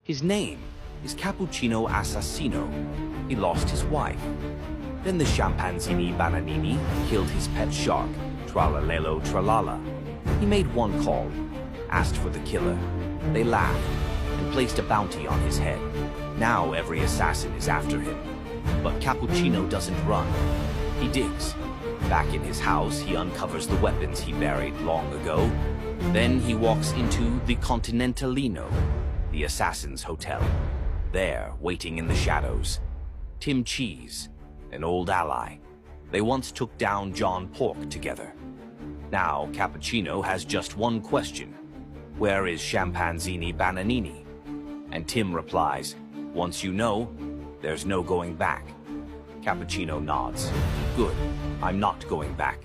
His name is Cappuccino Assassino. He lost his wife. Then the Scimpanzini Bananini killed his pet shark, Tralalelo Tralala. He made one call, asked for the killer. They laughed and placed a bounty on his head. Now every assassin is after him. But Cappuccino doesn't run. He digs. Back in his house, he uncovers the weapons he buried long ago. Then he walks into the Continentalino, the assassin's hotel. There, waiting in the shadows, Tim Cheese, an old ally. They once took down John Pork together. Now Cappuccino has just one question. Where is Scimpanzini Bananini? And Tim replies, once you know, there's no going back. Cappuccino nods. Good, I'm not going back.